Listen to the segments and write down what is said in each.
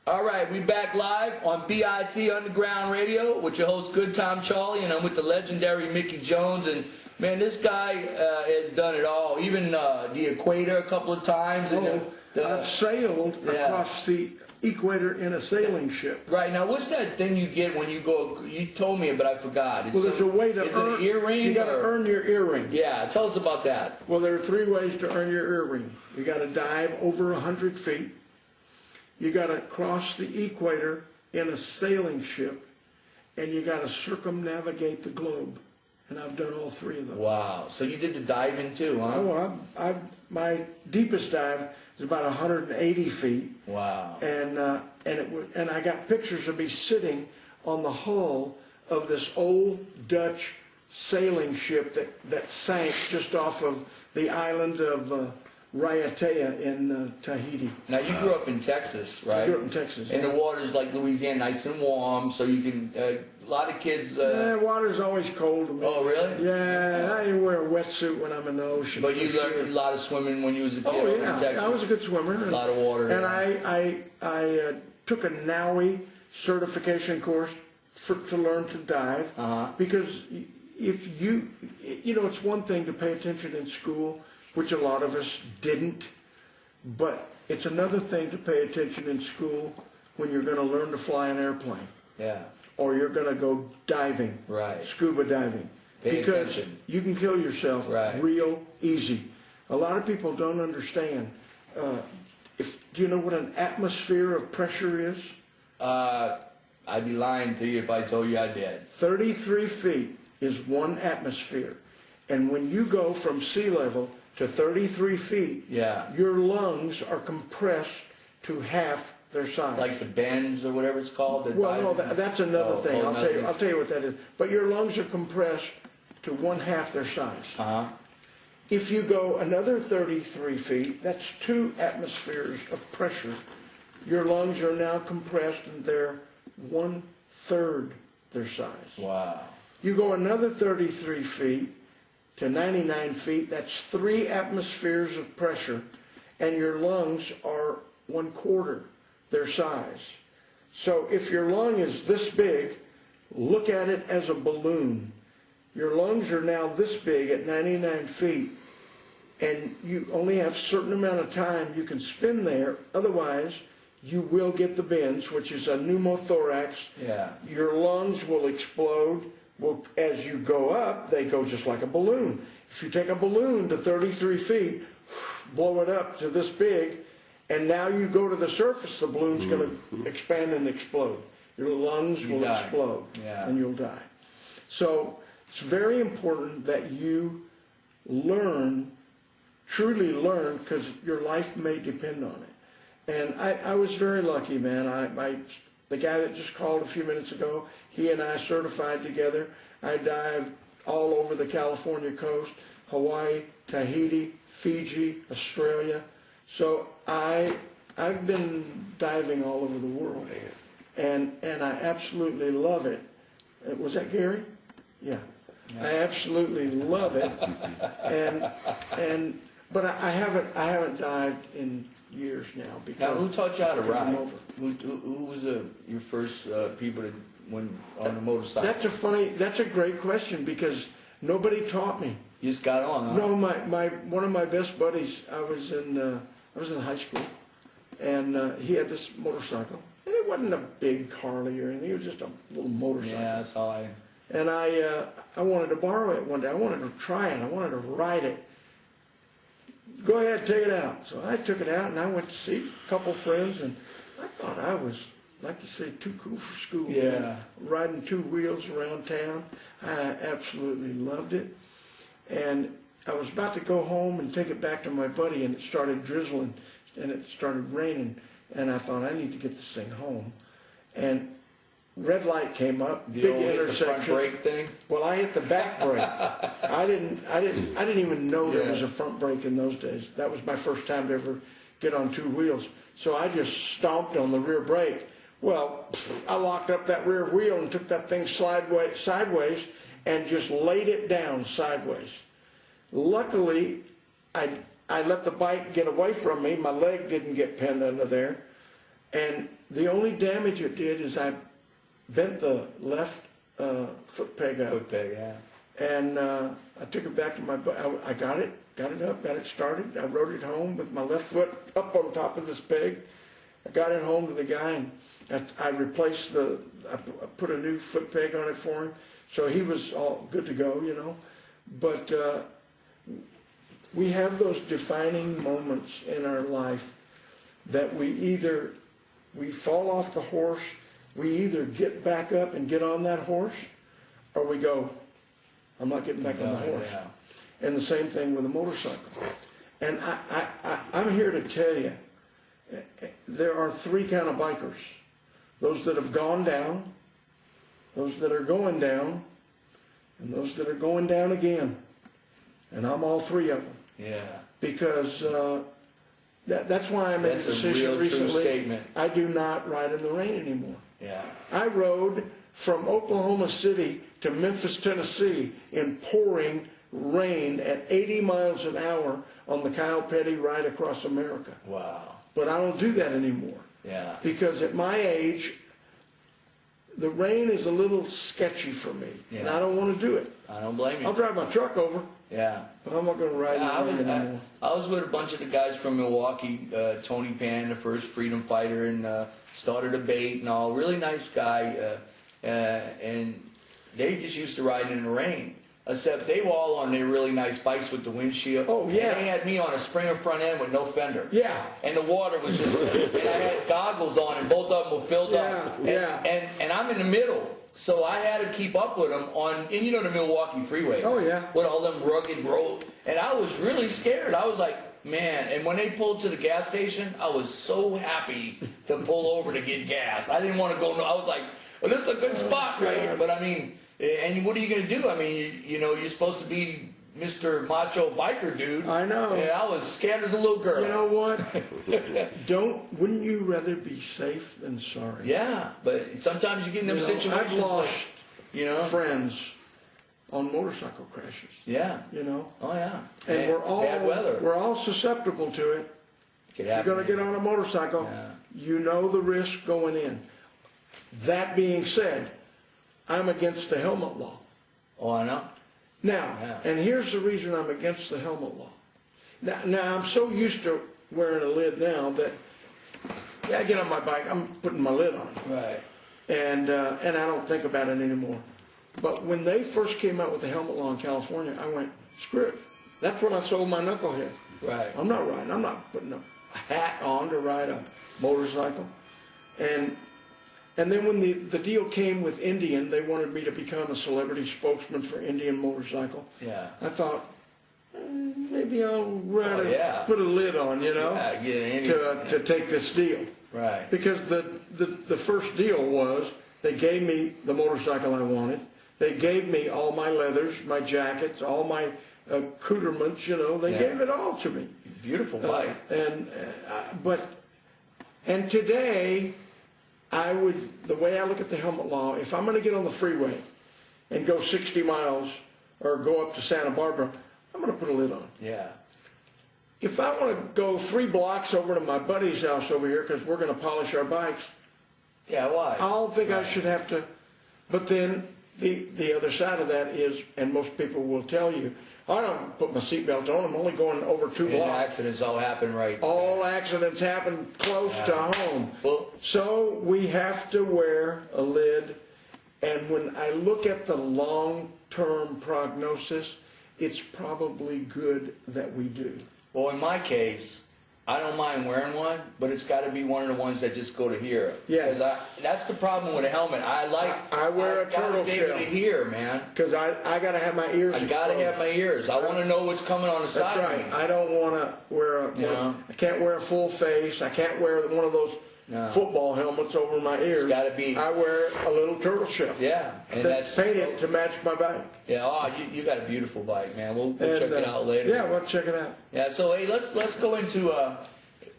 All right, we back live on BIC Underground Radio with your host, Good Tom Charlie, and I'm with the legendary Mickey Jones. And man, this guy has done it all, even the equator a couple of times. I've sailed across the equator in a sailing ship. Right, now what's that thing you get when you go, you told me, but I forgot. Well, there's a way to earn. Is it an earring? You got to earn your earring. Yeah, tell us about that. Well, there are 3 ways to earn your earring. You got to dive over 100 feet. You got to cross the equator in a sailing ship, and you got to circumnavigate the globe. And I've done all 3 of them. Wow! So you did the diving too, huh? Oh, my deepest dive is about 180 feet. Wow! And I got pictures of me sitting on the hull of this old Dutch sailing ship that sank just off of the island of Raiatea in Tahiti. Now you grew up in Texas, right? I grew up in Texas. And the water's like Louisiana, nice and warm, so you can. A lot of kids. Water's always cold to me. Oh, really? Yeah, I wear a wetsuit when I'm in the ocean. But you learned a lot of swimming when you was a kid. Oh yeah, in Texas. I was a good swimmer. A lot of water. And I took a NAUI certification course to learn to dive. Because if you know, it's one thing to pay attention in school, which a lot of us didn't, but it's another thing to pay attention in school when you're going to learn to fly an airplane. Yeah. Or you're going to go diving. Right. Scuba diving. Pay because attention. You can kill yourself real easy. A lot of people don't understand. Do you know what an atmosphere of pressure is? I'd be lying to you if I told you I did. 33 feet is 1 atmosphere. And when you go from sea level to 33 feet, your lungs are compressed to half their size. Like the bends or whatever it's called? Well, no, that's another thing. I'll tell you what that is. But your lungs are compressed to 1/2 their size. If you go another 33 feet, that's 2 atmospheres of pressure. Your lungs are now compressed and they're 1/3 their size. Wow. You go another 33 feet to 99 feet, that's 3 atmospheres of pressure, and your lungs are 1/4 their size. So if your lung is this big, look at it as a balloon. Your lungs are now this big at 99 feet, and you only have a certain amount of time you can spin there, otherwise you will get the bends, which is a pneumothorax. Yeah. Your lungs will explode. Well, as you go up, they go just like a balloon. If you take a balloon to 33 feet, blow it up to this big, and now you go to the surface, the balloon's going to expand and explode. Your lungs will explode, and you'll die. So it's very important that you learn, truly learn, because your life may depend on it. And I was very lucky, man. The guy that just called a few minutes ago, he and I certified together. I dived all over the California coast, Hawaii, Tahiti, Fiji, Australia. So I've been diving all over the world, and I absolutely love it. Was that Gary? Yeah. I absolutely love it, but I haven't dived in years now. Because now, who taught you how to ride? Who was your first people that went on the motorcycle? That's a great question, because nobody taught me. You just got on, huh? No, one of my best buddies. I was in high school, and he had this motorcycle, and it wasn't a big Harley or anything. It was just a little motorcycle. Yeah, that's all I. And I wanted to borrow it one day. I wanted to try it. I wanted to ride it. Go ahead, take it out. So I took it out, and I went to see a couple friends, and I thought I was, like you say, too cool for school. Yeah. Man. Riding 2 wheels around town. I absolutely loved it. And I was about to go home and take it back to my buddy, and it started drizzling, and it started raining. And I thought, I need to get this thing home. And red light came up, big intersection. The front brake thing? Well, I hit the back brake. I didn't even know there was a front brake in those days. That was my first time to ever get on 2 wheels. So I just stomped on the rear brake. Well, I locked up that rear wheel and took that thing sideways and just laid it down sideways. Luckily, I let the bike get away from me. My leg didn't get pinned under there. And the only damage it did is I bent the left foot peg up. Foot peg, yeah. And I took it back to my, I got it up, got it started. I rode it home with my left foot up on top of this peg. I got it home to the guy, and I replaced I put a new foot peg on it for him. So he was all good to go, you know. But we have those defining moments in our life that we fall off the horse, we either get back up and get on that horse, or we go, I'm not getting back on the horse. Yeah. And the same thing with a motorcycle. And I'm here to tell you, there are three kind of bikers. Those that have gone down, those that are going down, and those that are going down again. And I'm all three of them. Yeah. Because that's why I made a decision real recently. True statement. I do not ride in the rain anymore. Yeah. I rode from Oklahoma City to Memphis, Tennessee in pouring rain at 80 miles an hour on the Kyle Petty Ride Across America. Wow. But I don't do that anymore. Yeah. Because at my age, the rain is a little sketchy for me. Yeah. And I don't want to do it. I don't blame you. I'll drive my truck over, Yeah. but I'm not going to ride in the rain anymore. I was with a bunch of the guys from Milwaukee, Tony Pan, the first freedom fighter, and started a bait and all. Really nice guy, and they just used to ride in the rain. Except they were all on their really nice bikes with the windshield. Oh, yeah. And they had me on a Springer front end with no fender. Yeah. And the water was just, and I had goggles on, and both of them were filled up. Yeah. And I'm in the middle. So I had to keep up with them on, and you know the Milwaukee freeway. Oh, yeah. With all them rugged roads. And I was really scared. I was like, man. And when they pulled to the gas station, I was so happy to pull over to get gas. I didn't want to go, I was like, well, this is a good spot right here. But I mean, and what are you going to do? I mean, you know, you're supposed to be Mr. Macho Biker Dude. I know. And I was scared as a little girl. You know what? Wouldn't you rather be safe than sorry? Yeah, but sometimes you get in them situations. I've lost friends on motorcycle crashes. Yeah. You know? Oh, yeah. And bad weather. We're all susceptible to it. If you're going to get on a motorcycle, you know the risk going in. That being said, I'm against the helmet law. Oh, I know. Now, and here's the reason I'm against the helmet law. Now I'm so used to wearing a lid now that I get on my bike, I'm putting my lid on. Right. And I don't think about it anymore. But when they first came out with the helmet law in California, I went, screw it. That's when I sold my knucklehead. Right. I'm not riding. I'm not putting a hat on to ride a motorcycle. And then when the deal came with Indian, they wanted me to become a celebrity spokesman for Indian Motorcycle. Yeah. I thought, maybe I'll put a lid on, you know, to take this deal. Right. Because the first deal was they gave me the motorcycle I wanted. They gave me all my leathers, my jackets, all my accoutrements, you know. They gave it all to me. Beautiful bike. And today, the way I look at the helmet law, if I'm going to get on the freeway and go 60 miles or go up to Santa Barbara, I'm going to put a lid on. Yeah. If I want to go 3 blocks over to my buddy's house over here because we're going to polish our bikes, why? I don't think I should have to. But then the other side of that is, and most people will tell you, I don't put my seatbelt on. I'm only going over 2 blocks. Accidents all happen right. All accidents happen close to home. Well, so we have to wear a lid. And when I look at the long-term prognosis, it's probably good that we do. Well, in my case, I don't mind wearing one, but it's got to be one of the ones that just go to here. Yeah. Because that's the problem with a helmet. I wear a turtle shell. To here, man. Because I got to have my ears. I got to have my ears. I want to know what's coming on the side. That's right. Of me. I don't want to wear I can't wear a full face. I can't wear one of those football helmets over my ears. It's got to be. I wear a little turtle shell. Yeah, and that's painted to match my bike. Yeah, you got a beautiful bike, man. We'll check it out later. Yeah, we'll check it out. Yeah, so hey, let's go into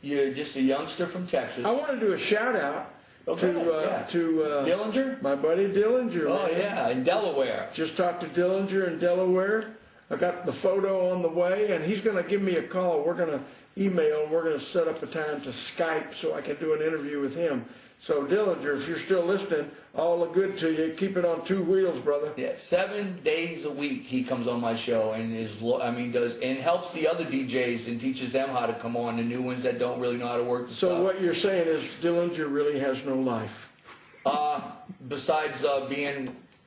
you're just a youngster from Texas. I want to do a shout out to Dillinger, my buddy Dillinger. Oh man. yeah, in Delaware. Just talked to Dillinger in Delaware. I got the photo on the way, and he's going to give me a call. We're going to email. We're going to set up a time to Skype so I can do an interview with him. So Dillinger, if you're still listening, all the good to you. Keep it on 2 wheels, brother. Yeah, 7 days a week he comes on my show and does and helps the other DJs and teaches them how to come on, the new ones that don't really know how to work the So stuff. what you're saying is Dillinger really has no life. Besides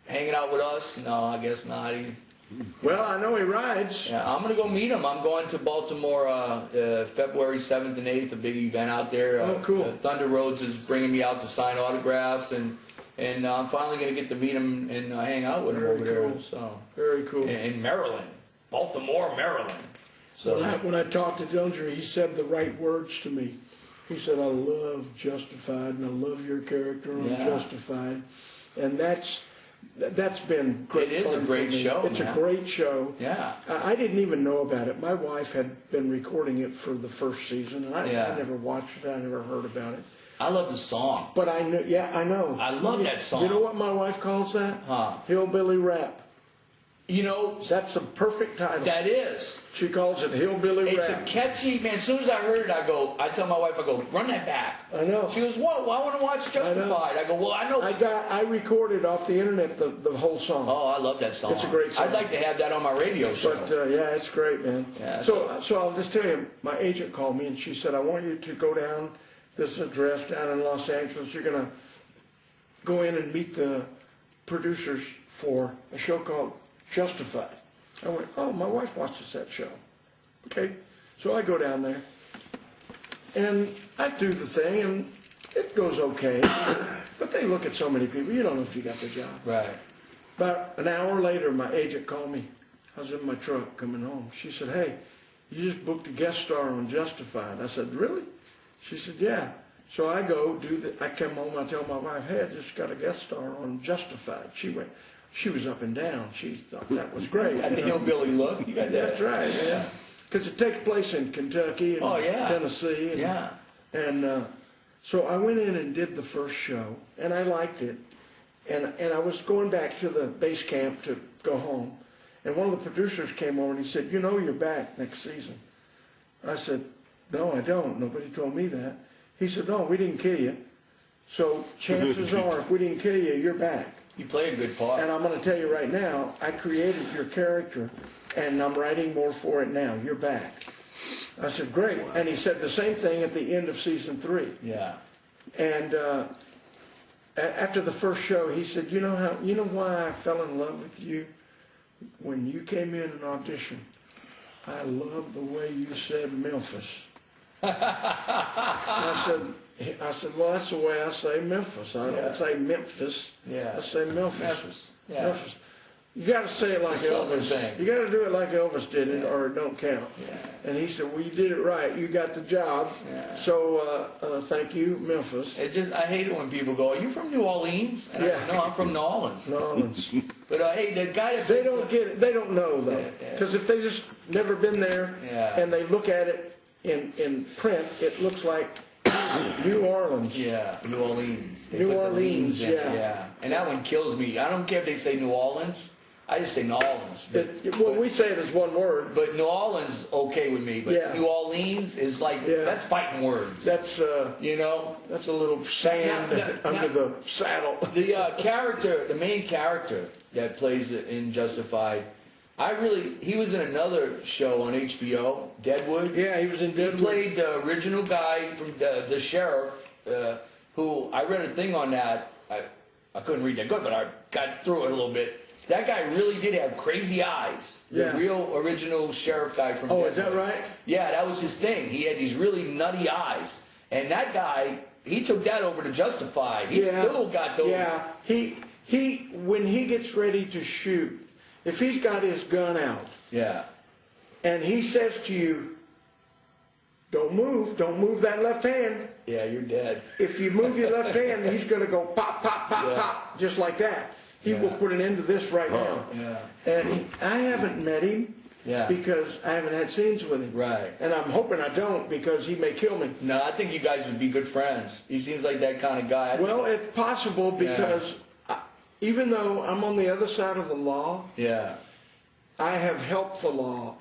hanging out with us, no, I guess not. Well, I know he rides. Yeah, I'm gonna go meet him. I'm going to Baltimore February 7th and 8th, a big event out there. Oh, cool. Thunder Roads is bringing me out to sign autographs, and I'm finally gonna get to meet him and hang out with him Very over there. cool. So Very cool. in Maryland, Baltimore, Maryland. So When I talked to Dillinger, he said the right words to me. He said, I love Justified, and I love your character on Yeah. Justified. And that's been great. It is fun a great for me. show, It's man. a great show. yeah, I didn't even know about it. My wife had been recording it for the first season, and I never watched it. I never heard about it. I love the song. But I knew, yeah, I know. I love that song. You know what my wife calls that? Huh? Hillbilly rap. You know, That's a perfect title. that is. She calls it hillbilly It's rap. a catchy, man. As soon as I heard it, I tell my wife, I go, run that back. I know. She goes, what? Well, I want to watch Justified. I go, well, I know. I recorded off the internet the whole song. Oh, I love that song. It's a great song. I'd like to have that on my radio show. But yeah, it's great, man. Yeah, so I'll just tell you, my agent called me and she said, I want you to go down this address down in Los Angeles. You're gonna go in and meet the producers for a show called Justified. I went, oh, my wife watches that show. Okay, so I go down there and I do the thing and it goes okay. But they look at so many people, you don't know if you got the job. Right. About an hour later, my agent called me. I was in my truck coming home. She said, hey, you just booked a guest star on Justified. I said, really? She said, yeah. So I go I come home, I tell my wife, hey, I just got a guest star on Justified. She was up and down. She thought that was great. You got the hillbilly look. You got that. That's right, yeah. Because it takes place in Kentucky and Tennessee. And, Yeah. And so I went in and did the first show, and I liked it. And I was going back to the base camp to go home. And one of the producers came over and he said, you know you're back next season. I said, no, I don't. Nobody told me that. He said, no, we didn't kill you. So chances are, if we didn't kill you, you're back. You play a good part. And I'm going to tell you right now, I created your character, and I'm writing more for it now. You're back. I said, great. And he said the same thing at the end of season 3. Yeah. And after the first show, he said, you know why I fell in love with you? When you came in and auditioned, I love the way you said Memphis. I said, well, that's the way I say Memphis. I don't say Memphis. Yeah. I say Memphis. Memphis. Yeah. Memphis. You got to say it like It's a Southern Elvis. thing. You got to do it like Elvis did it, or it don't count. Yeah. And he said, well, you did it right. You got the job. Yeah. So thank you, Memphis. I hate it when people go, are you from New Orleans? And I go, no, I'm from New Orleans. New Orleans. But hey, the guy that They don't get it. They don't know, though. Yeah. Because if they just never been there and they look at it in print, it looks like New Orleans. Yeah, New Orleans. They New put the Orleans, leans in. yeah. And that one kills me. I don't care if they say New Orleans. I just say New Orleans. Well, we say it as one word. But New Orleans, okay with me. But Yeah. New Orleans is like, that's fighting words. That's you know? that's a little sand under the saddle. The main character that plays in Justified, he was in another show on HBO, Deadwood. Yeah, he was in Deadwood. He played the original guy from the sheriff, who I read a thing on that. I couldn't read that good, but I got through it a little bit. That guy really did have crazy eyes. Yeah. The real original sheriff guy from Oh, Deadwood. is that right? Yeah, that was his thing. He had these really nutty eyes. And that guy, he took that over to Justified. He still got those. Yeah, he when he gets ready to shoot, if he's got his gun out, Yeah. and he says to you, don't move that left hand. Yeah, you're dead. If you move your left hand, he's going to go pop, pop, pop, Yeah. pop, just like that. He will put an end to this right now. Yeah. And I haven't met him Yeah. because I haven't had scenes with him. Right. And I'm hoping I don't because he may kill me. No, I think you guys would be good friends. He seems like that kind of guy. Well, it's possible because even though I'm on the other side of the law, Yeah. I have helped the law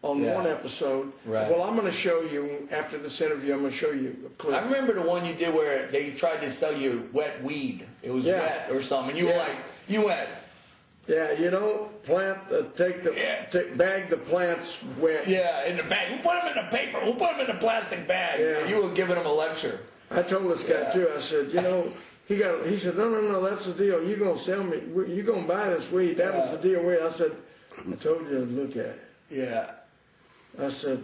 on Yeah. one episode. Right. Well, I'm going to show you, after this interview, I'm going to show you a clip. I remember the one you did where they tried to sell you wet weed. It was Yeah. wet or something. You were Yeah. like, you went, Yeah, you know, bag the plants wet. yeah, in the bag. We'll put them in the paper. We'll put them in the plastic bag. Yeah. You were giving them a lecture. I told this guy Yeah. too, I said, you know, he said, no, that's the deal. You're going to sell me, you're going to buy this weed. That was the deal with it. I said, I told you to look at it. Yeah. I said,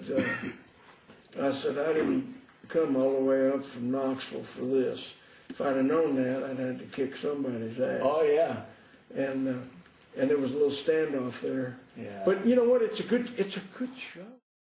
I didn't come all the way up from Knoxville for this. If I'd have known that, I'd had to kick somebody's ass. Oh, yeah. And there was a little standoff there. Yeah. But you know what? It's a good show.